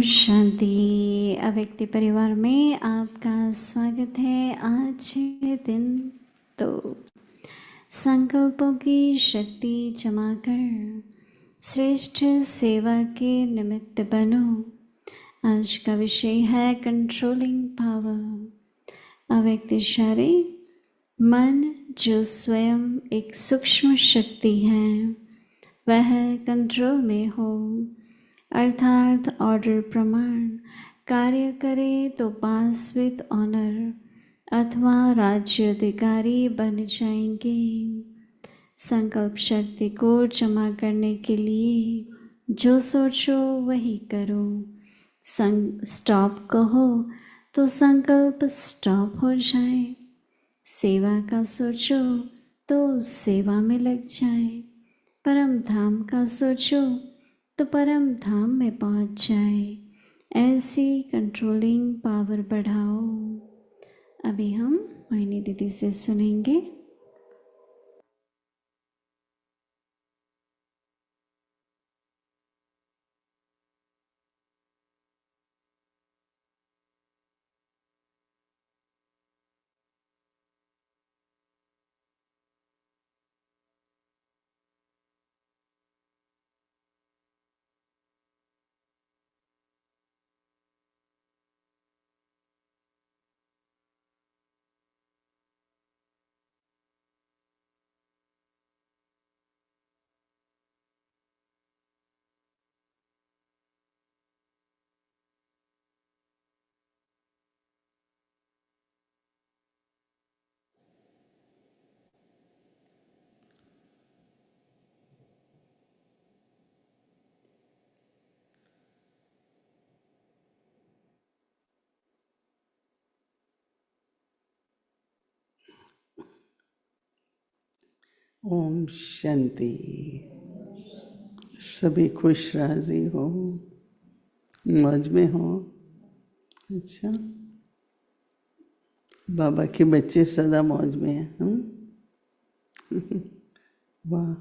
शांति। अव्यक्ति परिवार में आपका स्वागत है। आज है दिन तो संकल्पों की शक्ति जमा कर श्रेष्ठ सेवा के निमित्त बनो। आज का विषय है कंट्रोलिंग पावर। अव्यक्त शारीर मन जो स्वयं एक सूक्ष्म शक्ति है वह कंट्रोल में हो, अर्थात ऑर्डर प्रमाण कार्य करे तो पास विद ऑनर अथवा राज्य अधिकारी बन जाएंगे। संकल्प शक्ति को जमा करने के लिए जो सोचो वही करो। स्टॉप कहो तो संकल्प स्टॉप हो जाए। सेवा का सोचो तो सेवा में लग जाए। परम धाम का सोचो तो परम धाम में पहुंच जाए। ऐसी कंट्रोलिंग पावर बढ़ाओ। अभी हम मोहिनी दीदी से सुनेंगे। ओम शांति। सभी खुश राजी हो, मौज में हो। अच्छा, बाबा के बच्चे सदा मौज में हैं। वाह।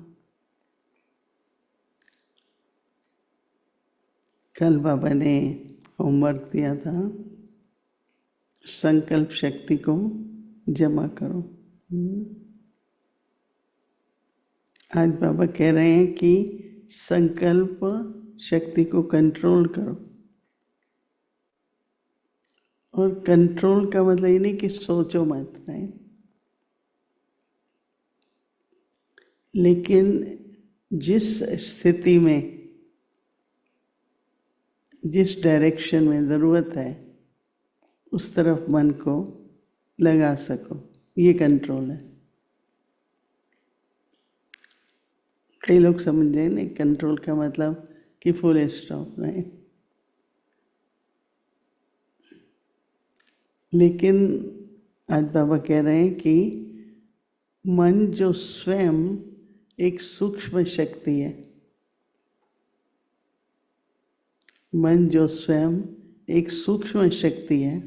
कल बाबा ने होमवर्क दिया था, संकल्प शक्ति को जमा करो। आज बाबा कह रहे हैं कि संकल्प शक्ति को कंट्रोल करो। और कंट्रोल का मतलब ये नहीं कि सोचो मत, नहीं, लेकिन जिस स्थिति में, जिस डायरेक्शन में ज़रूरत है उस तरफ मन को लगा सको, ये कंट्रोल है। कई लोग समझ जाए नहीं, कंट्रोल का मतलब कि फुल स्टॉप, नहीं। लेकिन आज बाबा कह रहे हैं कि मन जो स्वयं एक सूक्ष्म शक्ति है, मन जो स्वयं एक सूक्ष्म शक्ति है,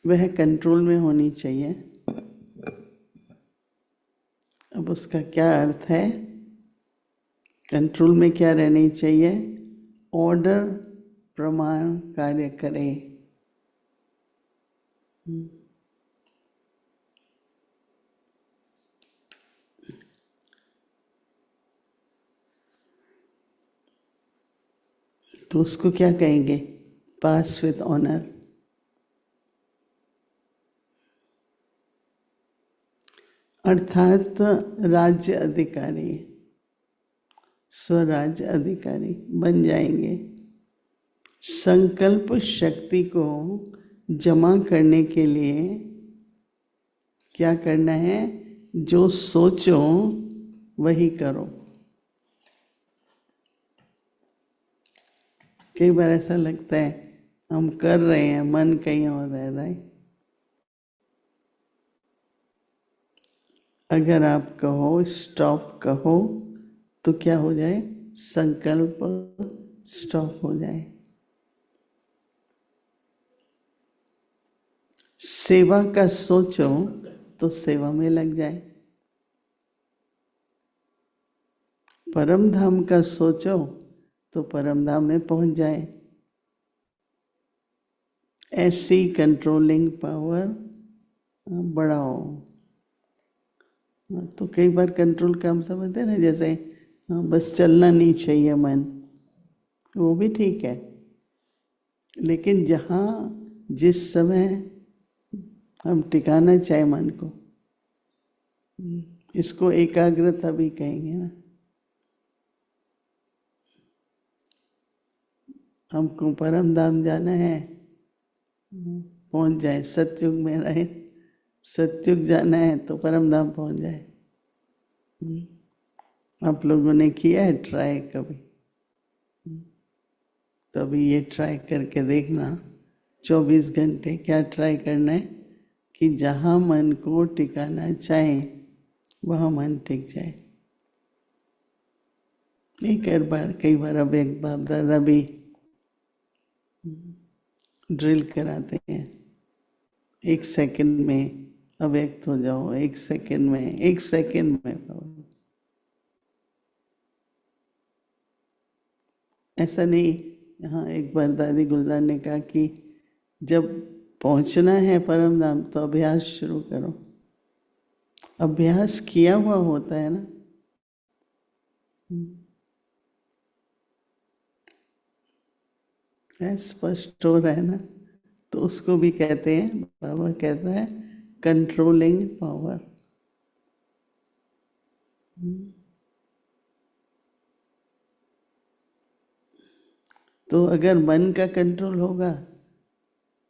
वह कंट्रोल में होनी चाहिए। अब उसका क्या अर्थ है? कंट्रोल में क्या रहनी चाहिए? ऑर्डर प्रमाण कार्य करे। तो उसको क्या कहेंगे? पास विद ऑनर। अर्थात राज्य अधिकारी, स्वराज्य अधिकारी बन जाएंगे। संकल्प शक्ति को जमा करने के लिए क्या करना है? जो सोचो वही करो। कई बार ऐसा लगता है हम कर रहे हैं, मन कहीं और रह रहा है। अगर आप कहो स्टॉप कहो तो क्या हो जाए? संकल्प स्टॉप हो जाए। सेवा का सोचो तो सेवा में लग जाए। परम धाम का सोचो तो परम धाम में पहुंच जाए। ऐसी कंट्रोलिंग पावर बढ़ाओ। तो कई बार कंट्रोल का हम समझते हैं ना, जैसे बस चलना नहीं चाहिए मन, वो भी ठीक है, लेकिन जहाँ जिस समय हम टिकाना चाहे मन को, इसको एकाग्रता भी कहेंगे ना। हमको परम धाम जाना है, पहुंच जाए, सतयुग में रहे, सतयुग जाना है तो परम धाम पहुंच जाए। आप लोगों ने किया है ट्राई कभी? तो अभी ये ट्राई करके देखना, 24 घंटे क्या ट्राई करना है कि जहाँ मन को टिकाना चाहे वहाँ मन टिक जाए। कई बार अब एक बाप दादा भी ड्रिल कराते हैं, 1 सेकंड में अव्यक्त हो जाओ, 1 सेकंड में, 1 सेकंड में। ऐसा नहीं। हाँ, एक बार दादी गुलजार ने कहा कि जब पहुंचना है परम धाम तो अभ्यास शुरू करो। अभ्यास किया हुआ होता है ना, स्पष्ट हो रहा है ना, तो उसको भी कहते हैं, बाबा कहता है कंट्रोलिंग पावर। तो अगर मन का कंट्रोल होगा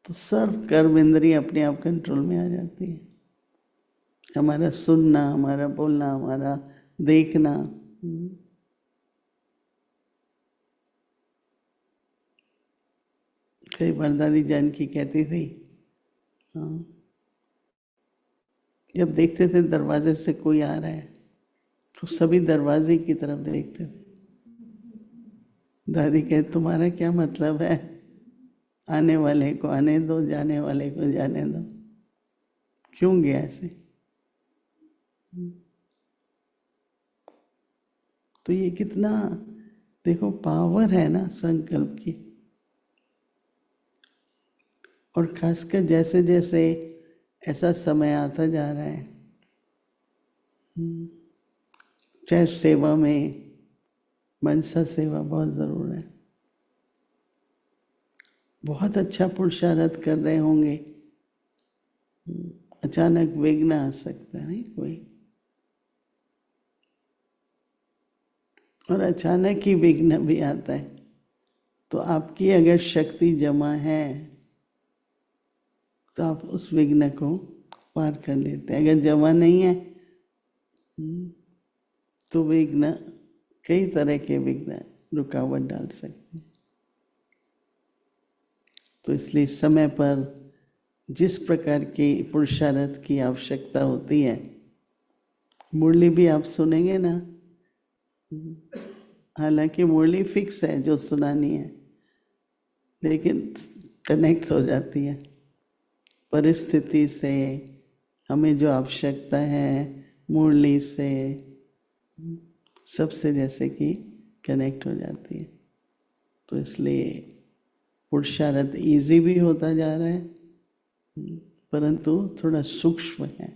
तो सर्व कर्म इंद्रिय अपने आप कंट्रोल में आ जाती है। हमारा सुनना, हमारा बोलना, हमारा देखना। कई बार दादी जानकी कहती थी, हाँ, जब देखते थे दरवाजे से कोई आ रहा है तो सभी दरवाजे की तरफ देखते थे। दादी कहे, तुम्हारा क्या मतलब है? आने वाले को आने दो, जाने वाले को जाने दो, क्यों गया ऐसे? तो ये कितना देखो पावर है ना संकल्प की। और खासकर जैसे जैसे ऐसा समय आता जा रहा है, चाहे सेवा में, मनसा सेवा बहुत जरूर है। बहुत अच्छा पुरुषार्थ कर रहे होंगे, अचानक विघ्न आ सकता है, नहीं कोई, और अचानक ही विघ्न भी आता है। तो आपकी अगर शक्ति जमा है तो आप उस विघ्न को पार कर लेते हैं। अगर जमा नहीं है तो विघ्न, कई तरह के विघ्न रुकावट डाल सकते हैं। तो इसलिए समय पर जिस प्रकार की पुरुषार्थ की आवश्यकता होती है, मुरली भी आप सुनेंगे ना, हालांकि मुरली फिक्स है जो सुनानी है, लेकिन कनेक्ट हो जाती है परिस्थिति से, हमें जो आवश्यकता है मुरली से, सबसे जैसे कि कनेक्ट हो जाती है। तो इसलिए पुरुषार्थ इजी भी होता जा रहा है, परंतु थोड़ा सूक्ष्म है।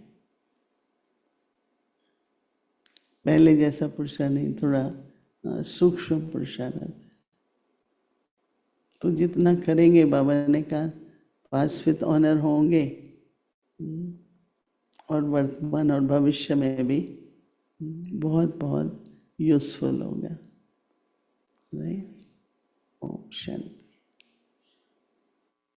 पहले जैसा पुरुषार्थ नहीं, थोड़ा सूक्ष्म पुरुषार्थ है। तो जितना करेंगे, बाबा ने कहा, पास विद ऑनर होंगे, और वर्तमान और भविष्य में भी बहुत बहुत यूजफुल होगा। ओम शांति।